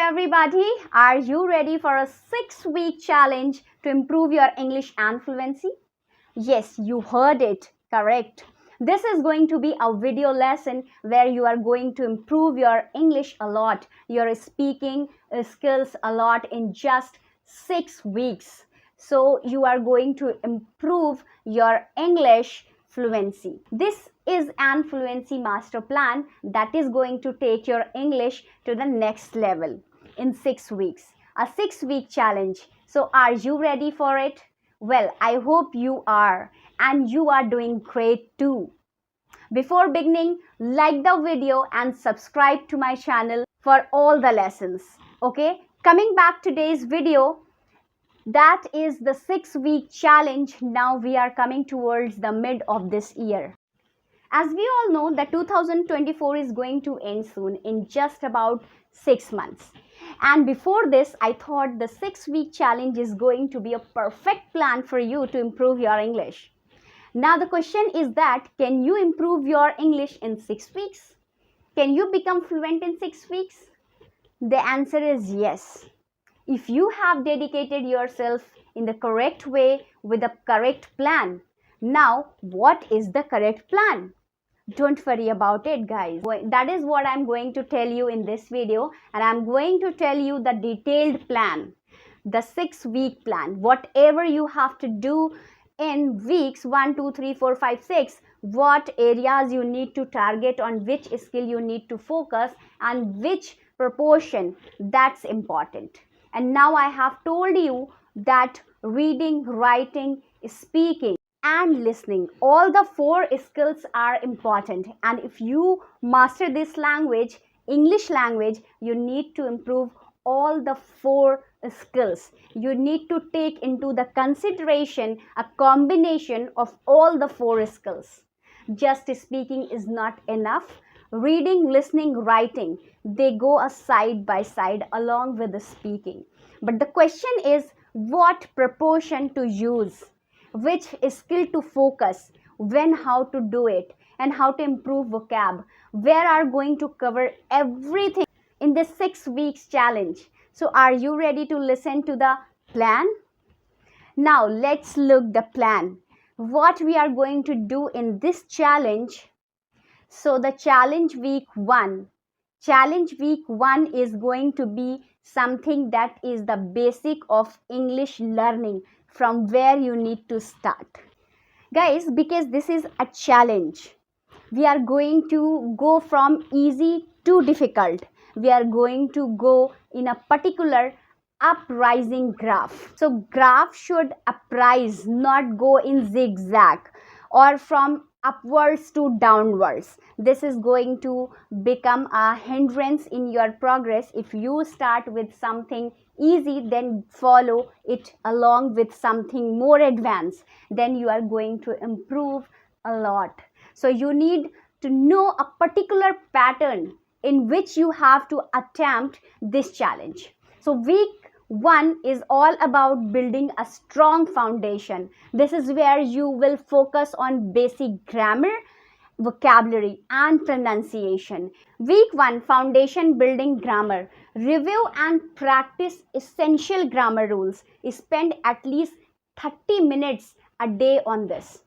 everybody, are you ready for a 6-week challenge to improve your English and fluency? Yes, you heard it correct. This is going to be a video lesson where you are going to improve your English a lot, your speaking skills a lot in just 6 weeks. So you are going to improve your English fluency. This is an fluency master plan that is going to take your English to the next level in 6 weeks. A 6-week challenge. So are you ready for it? Well, I hope you are, and you are doing great too. Before beginning, like the video and subscribe to my channel for all the lessons. Okay, coming back to today's video, that is the 6-week challenge. Now we are coming towards the mid of this year. As we all know, the 2024 is going to end soon in just about 6 months. And before this, I thought the 6-week challenge is going to be a perfect plan for you to improve your English. Now the question is that, can you improve your English in 6 weeks? Can you become fluent in 6 weeks? The answer is yes. If you have dedicated yourself in the correct way with a correct plan. Now, what is the correct plan? Don't worry about it, guys. That is what I'm going to tell you in this video, and I'm going to tell you the detailed plan, the 6-week plan. Whatever you have to do in weeks 1, 2, 3, 4, 5, 6, what areas you need to target, on which skill you need to focus, and which proportion, that's important. And now I have told you that reading, writing, speaking, and listening, all the 4 skills are important. And if you master this language, English language, you need to improve all the 4 skills. You need to take into the consideration a combination of all the 4 skills. Just speaking is not enough. Reading, listening, writing, they go side by side along with the speaking. But the question is, what proportion to use? Which skill to focus, when, how to do it, and how to improve vocab. We are going to cover everything in this 6 weeks challenge. So are you ready to listen to the plan? Now let's look the plan. What we are going to do in this challenge. So the challenge week 1. Challenge week 1 is going to be something that is the basic of English learning, from where you need to start. Guys, because this is a challenge, we are going to go from easy to difficult. We are going to go in a particular uprising graph. So graph should uprise, not go in zigzag or from upwards to downwards. This is going to become a hindrance in your progress. If you start with something easy, then follow it along with something more advanced, then you are going to improve a lot. So you need to know a particular pattern in which you have to attempt this challenge. So week 1 is all about building a strong foundation. This is where you will focus on basic grammar, vocabulary, and pronunciation. Week 1, foundation building grammar. Review and practice essential grammar rules. Spend at least 30 minutes a day on this.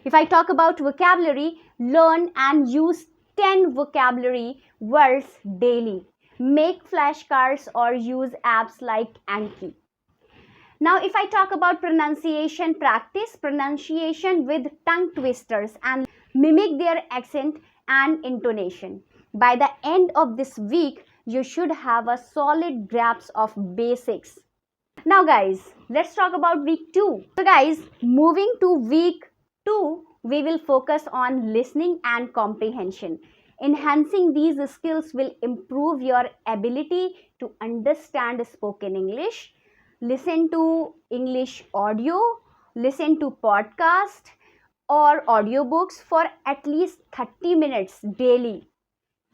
If I talk about vocabulary, learn and use 10 vocabulary words daily. Make flashcards or use apps like Anki. Now, if I talk about pronunciation, practice pronunciation with tongue twisters and mimic their accent and intonation. By the end of this week, you should have a solid grasp of basics. Now guys, let's talk about week 2. So guys, moving to week 2, we will focus on listening and comprehension. Enhancing these skills will improve your ability to understand spoken English, listen to English audio, listen to podcast or audiobooks for at least 30 minutes daily.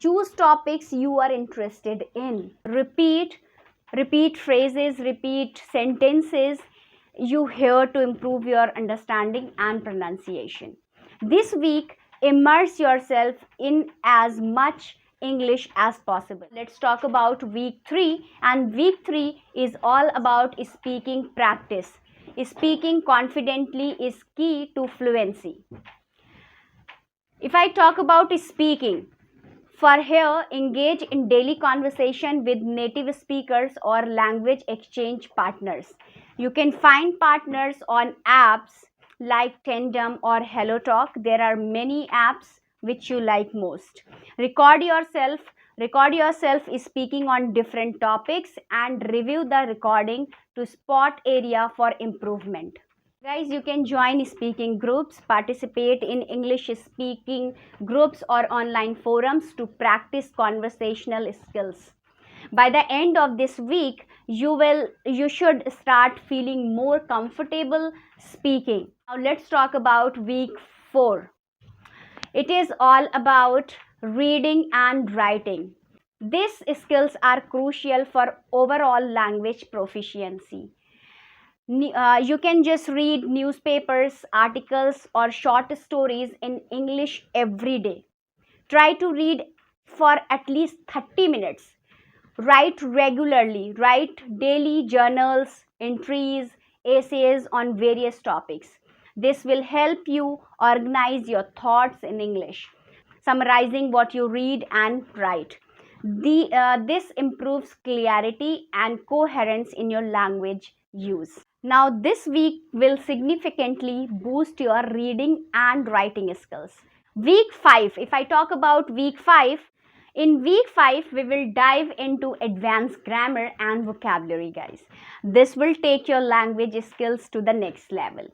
Choose topics you are interested in. Repeat phrases, repeat sentences you hear to improve your understanding and pronunciation. This week, immerse yourself in as much English as possible. Let's talk about week 3, and week 3 is all about speaking practice. Speaking confidently is key to fluency. If I talk about speaking, for here, engage in daily conversation with native speakers or language exchange partners. You can find partners on apps like Tandem or HelloTalk. There are many apps which you like most. Record yourself speaking on different topics and review the recording to spot area for improvement. Guys, you can join speaking groups, participate in English speaking groups or online forums to practice conversational skills. By the end of this week, you should start feeling more comfortable speaking. Now let's talk about week 4. It is all about reading and writing. These skills are crucial for overall language proficiency. You can just read newspapers, articles, or short stories in English every day. Try to read for at least 30 minutes. Write regularly. Write daily journals, entries, essays on various topics. This will help you organize your thoughts in English, summarizing what you read and write. This improves clarity and coherence in your language use. Now, this week will significantly boost your reading and writing skills. Week 5, if I talk about week 5, in week 5, we will dive into advanced grammar and vocabulary, guys. This will take your language skills to the next level.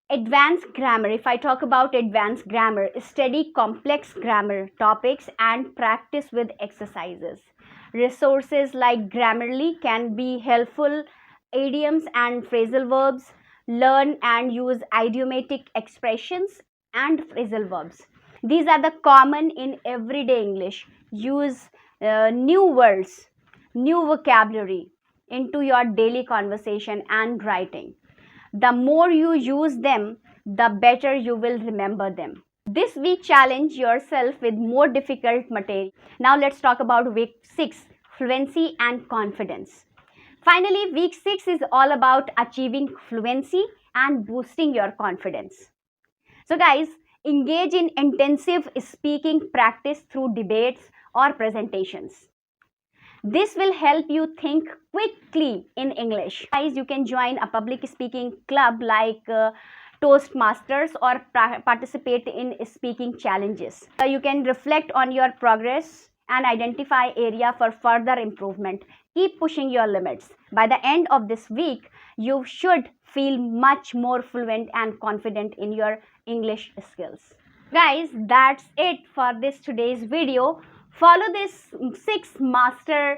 Advanced grammar, if I talk about advanced grammar, study complex grammar topics and practice with exercises. Resources like Grammarly can be helpful. Idioms and phrasal verbs. Learn and use idiomatic expressions and phrasal verbs. These are the common in everyday English. Use new words, new vocabulary into your daily conversation and writing. The more you use them, the better you will remember them. This week, challenge yourself with more difficult material. Now let's talk about week 6, fluency and confidence. Finally, week 6 is all about achieving fluency and boosting your confidence. So guys, engage in intensive speaking practice through debates or presentations. This will help you think quickly in English. Guys, you can join a public speaking club like Toastmasters or participate in speaking challenges. You can reflect on your progress and identify area for further improvement. Keep pushing your limits. By the end of this week, you should feel much more fluent and confident in your English skills. Guys, that's it for this today's video. Follow this 6 master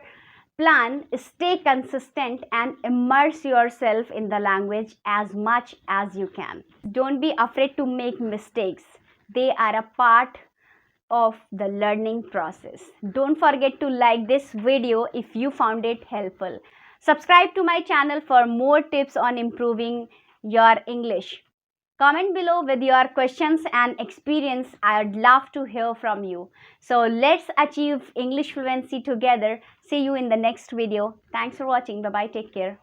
plan, stay consistent and immerse yourself in the language as much as you can. Don't be afraid to make mistakes. They are a part of the learning process. Don't forget to like this video if you found it helpful. Subscribe to my channel for more tips on improving your English. Comment below with your questions and experience. I'd love to hear from you. So let's achieve English fluency together. See you in the next video. Thanks for watching. Bye-bye. Take care.